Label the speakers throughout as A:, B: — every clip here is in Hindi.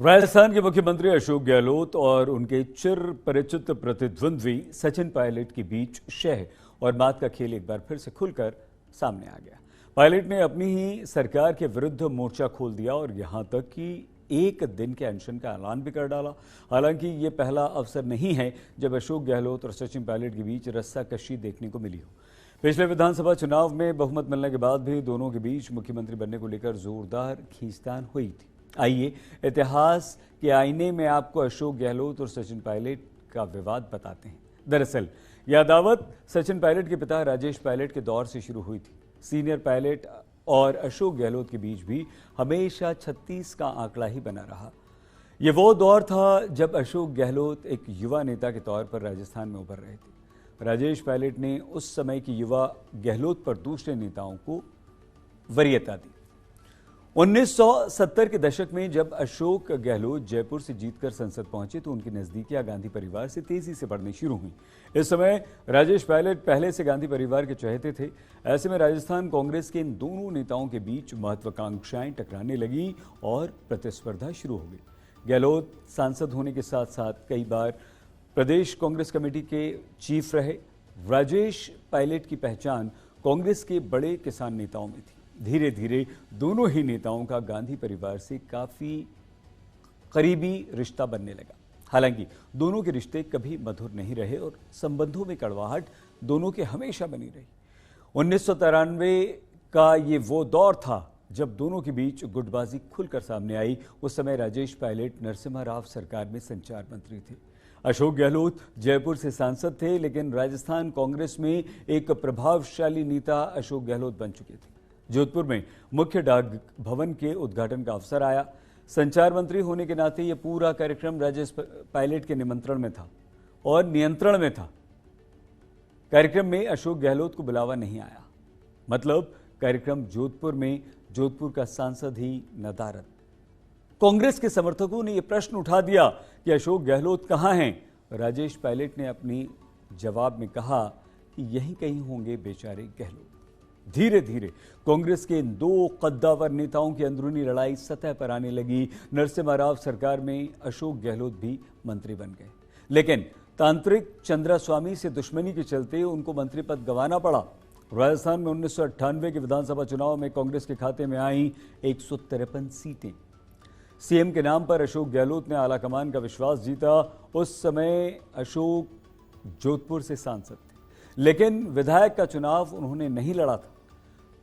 A: राजस्थान के मुख्यमंत्री अशोक गहलोत और उनके चिर परिचित प्रतिद्वंद्वी सचिन पायलट के बीच शह और मात का खेल एक बार फिर से खुलकर सामने आ गया। पायलट ने अपनी ही सरकार के विरुद्ध मोर्चा खोल दिया और यहां तक कि एक दिन के अनशन का ऐलान भी कर डाला। हालांकि ये पहला अवसर नहीं है जब अशोक गहलोत और सचिन पायलट के बीच रस्साकशी देखने को मिली हो। पिछले विधानसभा चुनाव में बहुमत मिलने के बाद भी दोनों के बीच मुख्यमंत्री बनने को लेकर जोरदार खींचतान हुई थी। आइए इतिहास के आईने में आपको अशोक गहलोत और सचिन पायलट का विवाद बताते हैं। दरअसल यह अदावत सचिन पायलट के पिता राजेश पायलट के दौर से शुरू हुई थी। सीनियर पायलट और अशोक गहलोत के बीच भी हमेशा 36 का आंकड़ा ही बना रहा। ये वो दौर था जब अशोक गहलोत एक युवा नेता के तौर पर राजस्थान में उभर रहे थे। राजेश पायलट ने उस समय की युवा गहलोत पर दूसरे नेताओं को वरीयता दी। 1970 के दशक में जब अशोक गहलोत जयपुर से जीतकर संसद पहुंचे तो उनकी नजदीकियां गांधी परिवार से तेजी से बढ़नी शुरू हुई। इस समय राजेश पायलट पहले से गांधी परिवार के चहेते थे। ऐसे में राजस्थान कांग्रेस के इन दोनों नेताओं के बीच महत्वाकांक्षाएं टकराने लगी और प्रतिस्पर्धा शुरू हो गई। गहलोत सांसद होने के साथ साथ कई बार प्रदेश कांग्रेस कमेटी के चीफ रहे। राजेश पायलट की पहचान कांग्रेस के बड़े किसान नेताओं में थी। धीरे धीरे दोनों ही नेताओं का गांधी परिवार से काफी करीबी रिश्ता बनने लगा। हालांकि दोनों के रिश्ते कभी मधुर नहीं रहे और संबंधों में कड़वाहट दोनों के हमेशा बनी रही। 1993 का ये वो दौर था जब दोनों के बीच गुटबाजी खुलकर सामने आई। उस समय राजेश पायलट नरसिम्हा राव सरकार में संचार मंत्री थे। अशोक गहलोत जयपुर से सांसद थे, लेकिन राजस्थान कांग्रेस में एक प्रभावशाली नेता अशोक गहलोत बन चुके थे। जोधपुर में मुख्य डाक भवन के उद्घाटन का अवसर आया। संचार मंत्री होने के नाते यह पूरा कार्यक्रम राजेश पायलट के निमंत्रण में था और नियंत्रण में था। कार्यक्रम में अशोक गहलोत को बुलावा नहीं आया। मतलब कार्यक्रम जोधपुर में जोधपुर का सांसद ही नदारद। कांग्रेस के समर्थकों ने यह प्रश्न उठा दिया कि अशोक गहलोत कहां हैं। राजेश पायलट ने अपनी जवाब में कहा कि यहीं कहीं होंगे बेचारे गहलोत। धीरे धीरे कांग्रेस के इन दो कद्दावर नेताओं की अंदरूनी लड़ाई सतह पर आने लगी। नरसिम्हा राव सरकार में अशोक गहलोत भी मंत्री बन गए, लेकिन तांत्रिक चंद्रास्वामी से दुश्मनी के चलते उनको मंत्री पद गंवाना पड़ा। राजस्थान में 1998 के विधानसभा चुनाव में कांग्रेस के खाते में आई 153 सीटें। सीएम के नाम पर अशोक गहलोत ने आलाकमान का विश्वास जीता। उस समय अशोक जोधपुर से सांसद थे, लेकिन विधायक का चुनाव उन्होंने नहीं लड़ा था।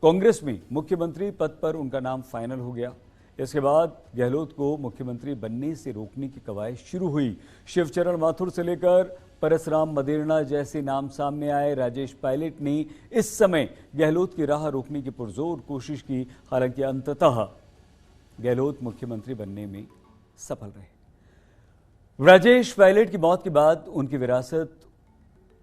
A: कांग्रेस में मुख्यमंत्री पद पर उनका नाम फाइनल हो गया। इसके बाद गहलोत को मुख्यमंत्री बनने से रोकने की कवायद शुरू हुई। शिवचरण माथुर से लेकर परसराम मदेरणा जैसे नाम सामने आए। राजेश पायलट ने इस समय गहलोत की राह रोकने की पुरजोर कोशिश की। हालांकि अंततः गहलोत मुख्यमंत्री बनने में सफल रहे। राजेश पायलट की मौत के बाद उनकी विरासत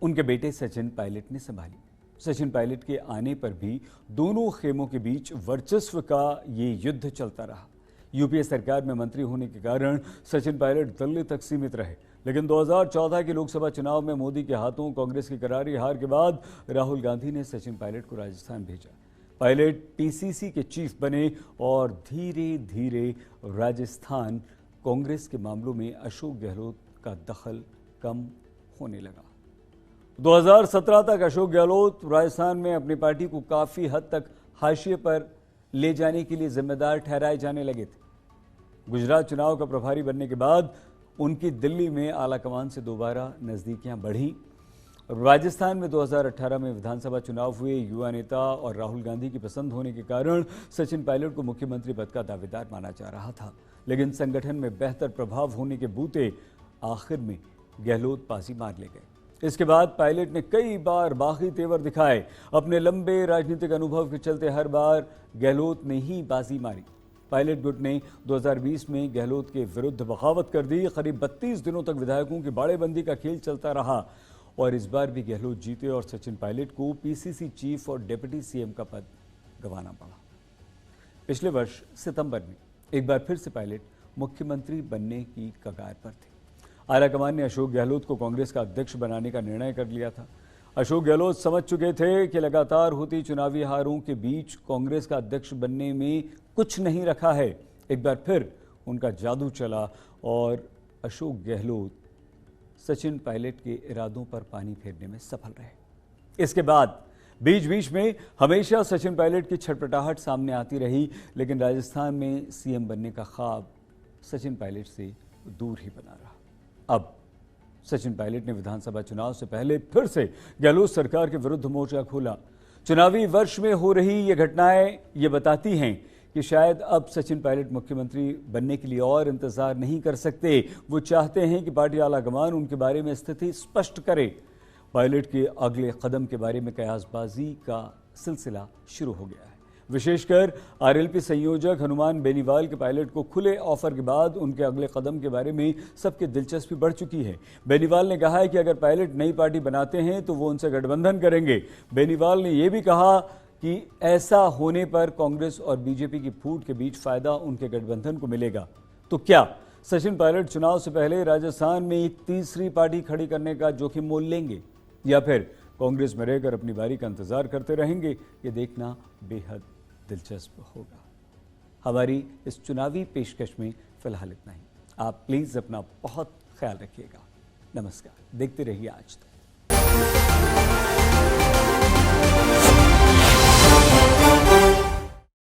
A: उनके बेटे सचिन पायलट ने संभाली। सचिन पायलट के आने पर भी दोनों खेमों के बीच वर्चस्व का ये युद्ध चलता रहा। यूपीए सरकार में मंत्री होने के कारण सचिन पायलट दिल्ली तक सीमित रहे, लेकिन 2014 के लोकसभा चुनाव में मोदी के हाथों कांग्रेस की करारी हार के बाद राहुल गांधी ने सचिन पायलट को राजस्थान भेजा। पायलट पीसीसी के चीफ बने और धीरे धीरे राजस्थान कांग्रेस के मामलों में अशोक गहलोत का दखल कम होने लगा। 2017 तक अशोक गहलोत राजस्थान में अपनी पार्टी को काफी हद तक हाशिए पर ले जाने के लिए जिम्मेदार ठहराए जाने लगे थे। गुजरात चुनाव का प्रभारी बनने के बाद उनकी दिल्ली में आलाकमान से दोबारा नजदीकियां बढ़ी। राजस्थान में 2018 में विधानसभा चुनाव हुए। युवा नेता और राहुल गांधी की पसंद होने के कारण सचिन पायलट को मुख्यमंत्री पद का दावेदार माना जा रहा था, लेकिन संगठन में बेहतर प्रभाव होने के बूते आखिर में गहलोत बाजी मार ले गए। इसके बाद पायलट ने कई बार बागी तेवर दिखाए। अपने लंबे राजनीतिक अनुभव के चलते हर बार गहलोत ने ही बाजी मारी। पायलट गुट ने 2020 में गहलोत के विरुद्ध बगावत कर दी। करीब 32 दिनों तक विधायकों की बाड़ेबंदी का खेल चलता रहा और इस बार भी गहलोत जीते और सचिन पायलट को पीसीसी चीफ और डिप्टी सीएम का पद गंवाना पड़ा। पिछले वर्ष सितंबर में एक बार फिर से पायलट मुख्यमंत्री बनने की कगार पर थे। आलाकमान ने अशोक गहलोत को कांग्रेस का अध्यक्ष बनाने का निर्णय कर लिया था। अशोक गहलोत समझ चुके थे कि लगातार होती चुनावी हारों के बीच कांग्रेस का अध्यक्ष बनने में कुछ नहीं रखा है। एक बार फिर उनका जादू चला और अशोक गहलोत सचिन पायलट के इरादों पर पानी फेरने में सफल रहे। इसके बाद बीच बीच में हमेशा सचिन पायलट की छटपटाहट सामने आती रही, लेकिन राजस्थान में सीएम बनने का ख्वाब सचिन पायलट से दूर ही बना रहा। अब सचिन पायलट ने विधानसभा चुनाव से पहले फिर से गहलोत सरकार के विरुद्ध मोर्चा खोला। चुनावी वर्ष में हो रही ये घटनाएं ये बताती हैं कि शायद अब सचिन पायलट मुख्यमंत्री बनने के लिए और इंतजार नहीं कर सकते। वो चाहते हैं कि पार्टी आलाकमान उनके बारे में स्थिति स्पष्ट करे। पायलट के अगले कदम के बारे में कयासबाजी का सिलसिला शुरू हो गया है। विशेषकर आरएलपी संयोजक हनुमान बेनीवाल के पायलट को खुले ऑफर के बाद उनके अगले कदम के बारे में सबकी दिलचस्पी बढ़ चुकी है। बेनीवाल ने कहा है कि अगर पायलट नई पार्टी बनाते हैं तो वो उनसे गठबंधन करेंगे। बेनीवाल ने यह भी कहा कि ऐसा होने पर कांग्रेस और बीजेपी की फूट के बीच फायदा उनके गठबंधन को मिलेगा। तो क्या सचिन पायलट चुनाव से पहले राजस्थान में एक तीसरी पार्टी खड़ी करने का जोखिम मोल लेंगे या फिर कांग्रेस में रहकर अपनी बारी का इंतजार करते रहेंगे? ये देखना बेहद दिलचस्प होगा। हमारी इस चुनावी पेशकश में फिलहाल इतना ही। आप प्लीज अपना बहुत ख्याल रखिएगा। नमस्कार। देखते रहिए आज तक।